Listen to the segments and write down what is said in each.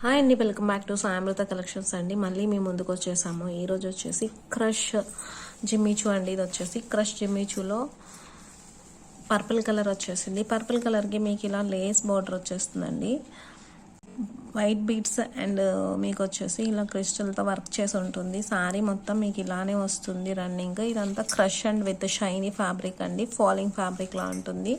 Hi అండి, welcome back to సాయమృత collections అండి. మళ్ళీ మేము ముందుకు వచ్చేసాము. ఈరోజు వచ్చేసి క్రష్ జిమ్మిచూ అండి. ఇది వచ్చేసి క్రష్ జిమ్మిచూలో పర్పుల్ కలర్ వచ్చేసింది. పర్పుల్ కలర్కి మీకు ఇలా లేస్ బార్డర్ వచ్చేస్తుందండి. వైట్ బీడ్స్ అండ్ మీకు వచ్చేసి ఇలా క్రిస్టల్తో వర్క్ చేసి ఉంటుంది. శారీ మొత్తం మీకు ఇలానే వస్తుంది రన్నింగ్. ఇదంతా crush and with shiny fabric అండి, ఫాలింగ్ ఫ్యాబ్రిక్ లా ఉంటుంది.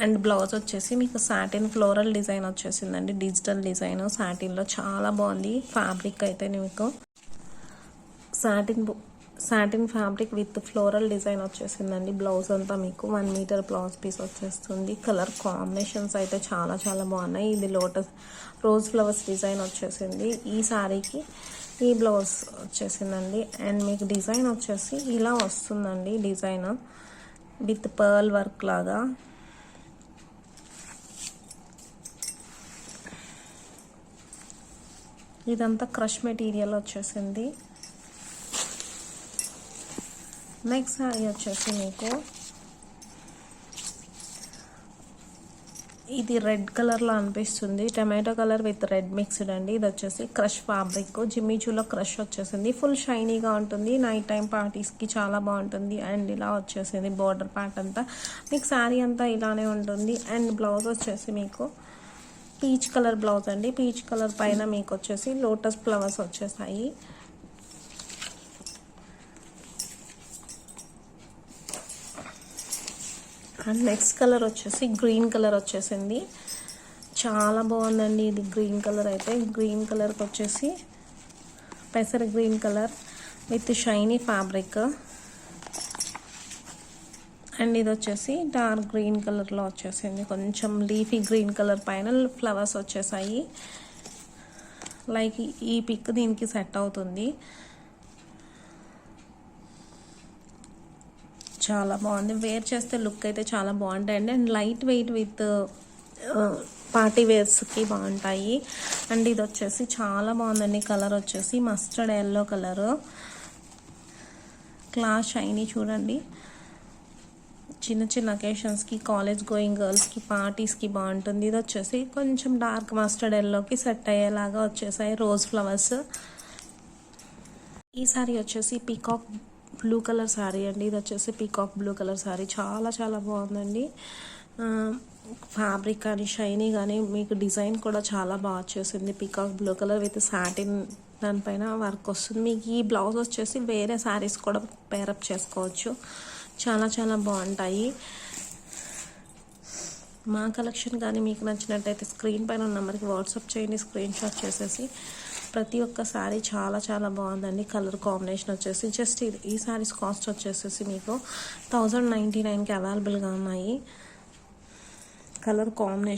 అండ్ బ్లౌజ్ వచ్చేసి మీకు సాటిన్ ఫ్లోరల్ డిజైన్ వచ్చేసిందండి. డిజిటల్ డిజైన్ సాటిన్లో చాలా బాగుంది. ఫ్యాబ్రిక్ అయితే మీకు satin fabric with floral design వచ్చేసిందండి. బ్లౌజ్ అంతా మీకు 1 మీటర్ బ్లౌజ్ పీస్ వచ్చేస్తుంది. కలర్ కాంబినేషన్స్ అయితే చాలా చాలా బాగున్నాయి. ఇది లోటస్ రోజ్ ఫ్లవర్స్ డిజైన్ వచ్చేసింది. ఈ శారీకి ఈ బ్లౌజ్ వచ్చేసిందండి. అండ్ మీకు డిజైన్ వచ్చేసి ఇలా వస్తుందండి. డిజైన్ విత్ పర్ల్ వర్క్ లాగా. ఇదంతా క్రష్ మెటీరియల్ వచ్చేసింది. నెక్స్ట్ శారీ వచ్చేసి మీకు ఇది రెడ్ కలర్లో అనిపిస్తుంది. Tomato colour with red mixed అండి. ఇది వచ్చేసి క్రష్ ఫ్యాబ్రిక్. జిమ్మిచూలో క్రష్ వచ్చేసింది. ఫుల్ షైనీగా ఉంటుంది. నైట్ టైం పార్టీస్కి చాలా బాగుంటుంది. అండ్ ఇలా వచ్చేసింది బార్డర్ పార్ట్ అంతా. మీకు శారీ అంతా ఇలానే ఉంటుంది. అండ్ బ్లౌజ్ వచ్చేసి మీకు పీచ్ కలర్ బ్లౌజ్ అండి. పీచ్ కలర్ పైన మీకు వచ్చేసి లోటస్ ఫ్లవర్స్ వచ్చేసాయి. అండ్ నెక్స్ట్ కలర్ వచ్చేసి గ్రీన్ కలర్ వచ్చేసింది. చాలా బాగుందండి ఇది గ్రీన్ కలర్ అయితే. గ్రీన్ కలర్కి వచ్చేసి పెసర green colour with shiny fabric. And ఇది వచ్చేసి డార్క్ గ్రీన్ కలర్లో వచ్చేసింది. కొంచెం లీఫీ గ్రీన్ కలర్ పైన ఫ్లవర్స్ వచ్చేసాయి. లైక్ ఈ పిక్ దీనికి సెట్ అవుతుంది. చాలా బాగుంది. వేర్ చేస్తే లుక్ అయితే చాలా బాగుంటాయండి. And light weight with party వేర్స్కి బాగుంటాయి. అండ్ ఇది వచ్చేసి చాలా బాగుందండి. కలర్ వచ్చేసి mustard yellow colour. Cloth shiny చూడండి. చిన్న చిన్న అకేషన్స్కి, కాలేజ్ గోయింగ్ గర్ల్స్కి, పార్టీస్కి బాగుంటుంది. ఇది వచ్చేసి కొంచెం డార్క్ మస్టర్డ్ ఎల్లోకి సెట్ అయ్యేలాగా వచ్చేసాయి రోజ్ ఫ్లవర్స్. ఈ శారీ వచ్చేసి పీకాక్ బ్లూ కలర్ శారీ అండి. ఇది వచ్చేసి పీకాక్ బ్లూ కలర్ శారీ. చాలా చాలా బాగుందండి. ఫ్యాబ్రిక్ కానీ షైనీ కానీ మీకు డిజైన్ కూడా చాలా బాగా వచ్చేసింది. Peacock blue colour with satin దానిపైన వర్క్ వస్తుంది. మీకు ఈ బ్లౌజ్ వచ్చేసి వేరే శారీస్ కూడా పేరప్ చేసుకోవచ్చు. చాలా చాలా బాగుంటాయి. మా కలెక్షన్ కానీ మీకు నచ్చినట్టయితే స్క్రీన్ పైన ఉన్న నెంబర్కి వాట్సాప్ చేయండి. స్క్రీన్ షాట్ చేసేసి ప్రతి ఒక్క శారీ చాలా చాలా బాగుందండి. కలర్ కాంబినేషన్ వచ్చేసి జస్ట్ ఈ శారీస్ కాస్ట్ వచ్చేసేసి మీకు 1099కి అవైలబుల్గా ఉన్నాయి. Colour combination